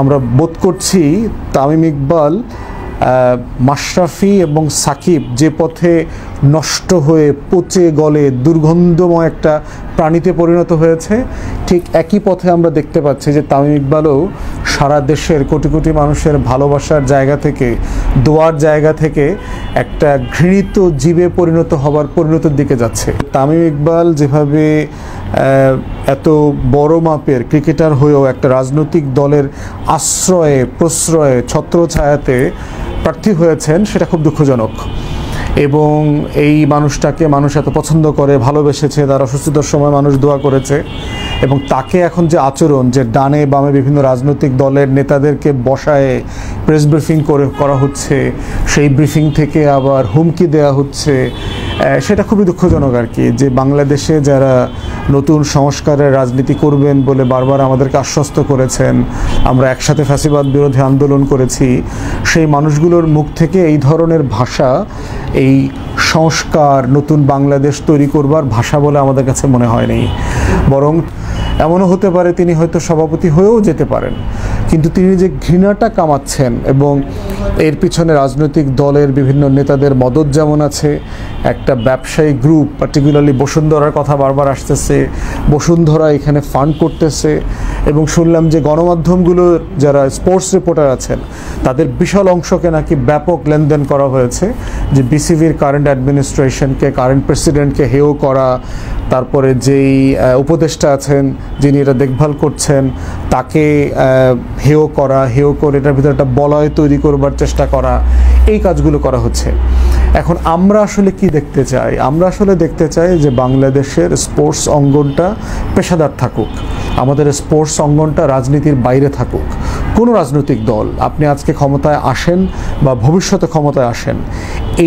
আমরা বোধ করছি তামিম ইকবাল, মাশরাফি এবং সাকিব যে পথে নষ্ট হয়ে পচে গলে দুর্গন্ধময় একটা প্রাণীতে পরিণত হয়েছে, ঠিক একই পথে আমরা দেখতে পাচ্ছি যে তামিম ইকবালও সারা দেশের কোটি কোটি মানুষের ভালোবাসার জায়গা থেকে, দোয়ার জায়গা থেকে একটা ঘৃণিত জীবে পরিণতির দিকে যাচ্ছে। তামিম ইকবাল যেভাবে এত বড় মাপের ক্রিকেটার হয়েও একটা রাজনৈতিক দলের আশ্রয়ে প্রশ্রয়ে ছত্রছায়াতে প্রার্থী হয়েছেন, সেটা খুব দুঃখজনক। এবং এই মানুষটাকে মানুষ এত পছন্দ করে, ভালোবেসেছে, তার অসুস্থতার সময় মানুষ দোয়া করেছে, এবং তাকে এখন যে আচরণ, যে ডানে বামে বিভিন্ন রাজনৈতিক দলের নেতাদেরকে বসায় প্রেস ব্রিফিং করা হচ্ছে, সেই ব্রিফিং থেকে আবার হুমকি দেওয়া হচ্ছে, সেটা খুবই দুঃখজনক আর কি। যে বাংলাদেশে যারা নতুন সংস্কারের রাজনীতি করবেন বলে বারবার আমাদেরকে আশ্বস্ত করেছেন, আমরা একসাথে ফ্যাসিবাদ বিরোধী আন্দোলন করেছি, সেই মানুষগুলোর মুখ থেকে এই ধরনের ভাষা, এই সংস্কার, নতুন বাংলাদেশ তৈরি করবার ভাষা বলে আমাদের কাছে মনে হয়নি। বরং এমনও হতে পারে তিনি হয়তো সভাপতি হয়েও যেতে পারেন, কিন্তু তিনি যে ঘৃণাটা কামাচ্ছেন এবং এর পিছনে রাজনৈতিক দলের বিভিন্ন নেতাদের মদত যেমন আছে, একটা ব্যবসায়ী গ্রুপ, পার্টিকুলারলি বসুন্ধরার কথা বারবার আসতেছে, বসুন্ধরা এখানে ফান্ড করতেছে, এবং শুনলাম যে গণমাধ্যমগুলোর যারা স্পোর্টস রিপোর্টার আছেন তাদের বিশাল অংশকে নাকি ব্যাপক লেনদেন করা হয়েছে, যে বিসিবির কারেন্ট অ্যাডমিনিস্ট্রেশনকে, কারেন্ট প্রেসিডেন্টকে হেয় করা, তারপরে যেই উপদেষ্টা আছেন যিনি এটা দেখভাল করছেন তাকে হেয় করে এটার ভিতরে একটা বলয় তৈরি করবার চেষ্টা করা, এই কাজগুলো করা হচ্ছে। এখন আমরা আসলে কি দেখতে চাই? আমরা আসলে দেখতে চাই যে বাংলাদেশের স্পোর্টস অঙ্গনটা পেশাদার থাকুক, আমাদের স্পোর্টস অঙ্গনটা রাজনীতির বাইরে থাকুক। কোনো রাজনৈতিক দল আপনি আজকে ক্ষমতায় আসেন বা ভবিষ্যতে ক্ষমতায় আসেন,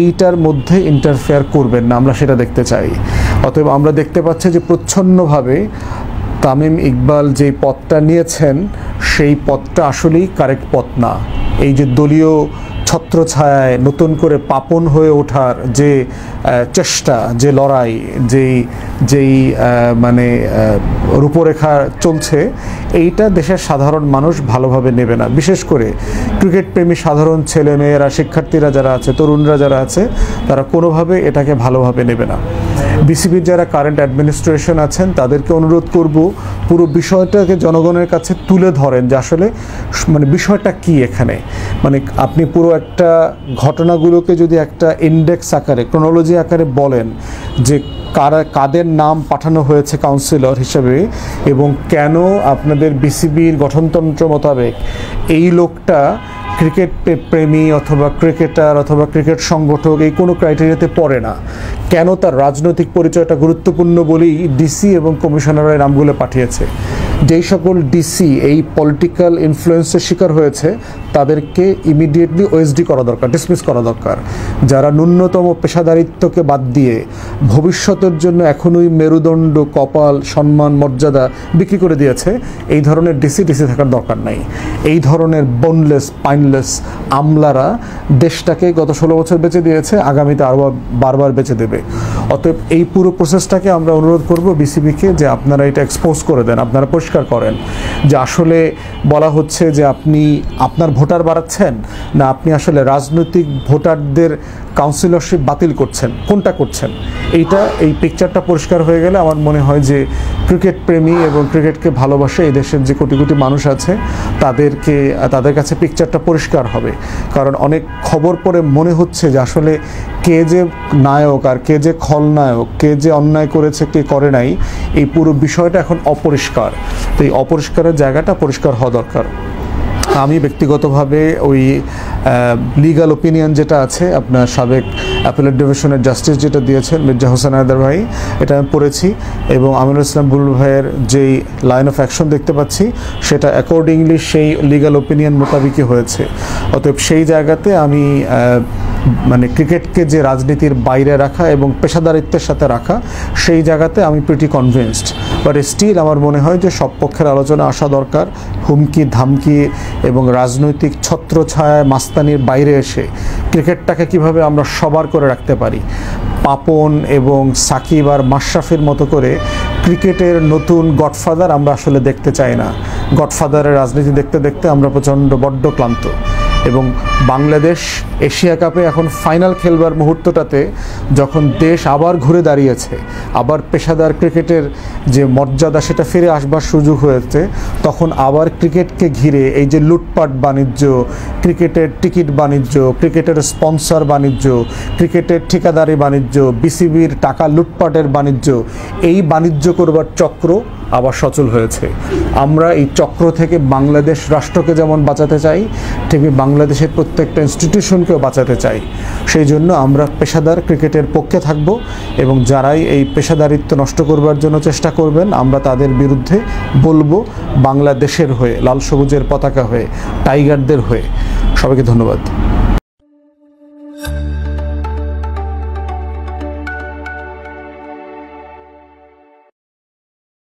এইটার মধ্যে ইন্টারফেয়ার করবেন না, আমরা সেটা দেখতে চাই। অতএব আমরা দেখতে পাচ্ছি যে প্রচ্ছন্নভাবে তামিম ইকবাল যেই পথটা নিয়েছেন সেই পথটা আসলেই কারেক্ট পথ না। এই যে দলীয় ছত্রছায়ায় নতুন করে পাপন হয়ে ওঠার যে চেষ্টা, যে লড়াই, যেই মানে রূপরেখা চলছে, এইটা দেশের সাধারণ মানুষ ভালোভাবে নেবে না। বিশেষ করে ক্রিকেট প্রেমী সাধারণ ছেলেমেয়েরা, শিক্ষার্থীরা যারা আছে, তরুণরা যারা আছে, তারা কোনোভাবে এটাকে ভালোভাবে নেবে না। বিসিবির যারা কারেন্ট অ্যাডমিনিস্ট্রেশন আছেন তাদেরকে অনুরোধ করব পুরো বিষয়টাকে জনগণের কাছে তুলে ধরেন, যে আসলে মানে বিষয়টা কি এখানে। মানে আপনি পুরো একটা ঘটনাগুলোকে যদি একটা ইন্ডেক্স আকারে, ক্রোনোলজি আকারে বলেন যে কাদের নাম পাঠানো হয়েছে কাউন্সিলর হিসেবে, এবং কেন আপনাদের বিসিবির গঠনতন্ত্র মোতাবেক এই লোকটা ক্রিকেট প্রেমী অথবা ক্রিকেটার অথবা ক্রিকেট সংগঠক এই কোনো ক্রাইটেরিয়াতে পড়ে না, কেন তার রাজনৈতিক পরিচয়টা গুরুত্বপূর্ণ বলেই ডিসি এবং কমিশনারের নামগুলো পাঠিয়েছে। যেই সকল ডিসি এই পলিটিক্যাল ইনফ্লুয়েন্সের শিকার হয়েছে তাদেরকে ইমিডিয়েটলি ওএসডি করা দরকার, ডিসমিস করা দরকার। যারা ন্যূনতম পেশাদারিত্বকে বাদ দিয়ে ভবিষ্যতের জন্য এখনই মেরুদণ্ড, কপাল, সম্মান, মর্যাদা বিক্রি করে দিয়েছে, এই ধরনের ডিসি থাকার দরকার নাই। এই ধরনের বোনলেস, পাইনলেস আমলারা দেশটাকে গত 16 বছর বেঁচে দিয়েছে, আগামীতে আরও বারবার বেঁচে দেবে। অতএব এই পুরো প্রসেসটাকে আমরা অনুরোধ করব বিসিবিকে যে আপনারা এটা এক্সপোজ করে দেন, আপনারা পরিষ্কার করেন যে আসলে বলা হচ্ছে যে আপনি আপনার ভোটার বাড়াচ্ছেন না আপনি আসলে রাজনৈতিক ভোটারদের কাউন্সিলরশিপ বাতিল করছেন, কোনটা করছেন। এই পিকচারটা পরিষ্কার হয়ে গেলে আমার মনে হয় যে ক্রিকেট প্রেমী এবং ক্রিকেটকে ভালোবাসে এই দেশের যে কোটি কোটি মানুষ আছে তাদের কাছে পিকচারটা পরিষ্কার হবে। কারণ অনেক খবর পড়ে মনে হচ্ছে যে আসলে কে যে নায়ক আর কে যে খলনায়ক, কে যে অন্যায় করেছে কে করে নাই, এই পুরো বিষয়টা এখন অপরিষ্কার। তো এই অপরিষ্কারের জায়গাটা পরিষ্কার হওয়া দরকার। আমি ব্যক্তিগতভাবে ওই লিগাল ওপিনিয়ন যেটা আছে আপনার সাবেক অ্যাপেলেট ডিভিশনের জাস্টিস যেটা দিয়েছেন মির্জা হোসেন হায়দার ভাই, এটা আমি পড়েছি, এবং আমিনুল ইসলাম বুলবুল ভাইয়ের যেই লাইন অফ অ্যাকশন দেখতে পাচ্ছি সেটা অ্যাকর্ডিংলি সেই লিগাল ওপিনিয়ন মোতাবেকই হয়েছে। অতএব সেই জায়গাতে আমি মানে ক্রিকেটকে যে রাজনীতির বাইরে রাখা এবং পেশাদারিত্বের সাথে রাখা, সেই জায়গাতে আমি প্রিটি কনভিন্সড। বাট স্টিল আমার মনে হয় যে সব পক্ষের আলোচনা আসা দরকার। হুমকি ধামকি এবং রাজনৈতিক ছত্রছায়ায় মাস্তানির বাইরে এসে ক্রিকেটটাকে কিভাবে আমরা সবার করে রাখতে পারি। পাপন এবং সাকিব আর মাশরাফির মতো করে ক্রিকেটের নতুন গডফাদার আমরা আসলে দেখতে চাই না। গডফাদারের রাজনীতি দেখতে দেখতে আমরা বড্ড ক্লান্ত। এবং বাংলাদেশ এশিয়া কাপে এখন ফাইনাল খেলবার মুহূর্তটাতে যখন দেশ আবার ঘুরে দাঁড়িয়েছে, আবার পেশাদার ক্রিকেটের যে মর্যাদা সেটা ফিরে আসবার সুযোগ হয়েছে, তখন আবার ক্রিকেটকে ঘিরে এই যে লুটপাট বাণিজ্য, ক্রিকেটের টিকিট বাণিজ্য, ক্রিকেটের স্পন্সর বাণিজ্য, ক্রিকেটের ঠিকাদারি বাণিজ্য, বিসিবির টাকা লুটপাটের বাণিজ্য, এই বাণিজ্য করবার চক্র আবার সচল হয়েছে। আমরা এই চক্র থেকে বাংলাদেশ রাষ্ট্রকে যেমন বাঁচাতে চাই, ঠিক বাংলাদেশের প্রত্যেকটা ইনস্টিটিউশনকেও বাঁচাতে চাই। সেই জন্য আমরা পেশাদার ক্রিকেটের পক্ষে থাকব এবং যারাই এই পেশাদারিত্ব নষ্ট করবার জন্য চেষ্টা করবেন আমরা তাদের বিরুদ্ধে বলবো, বাংলাদেশের হয়ে, লাল সবুজের পতাকা হয়ে, টাইগারদের হয়ে। সবাইকে ধন্যবাদ।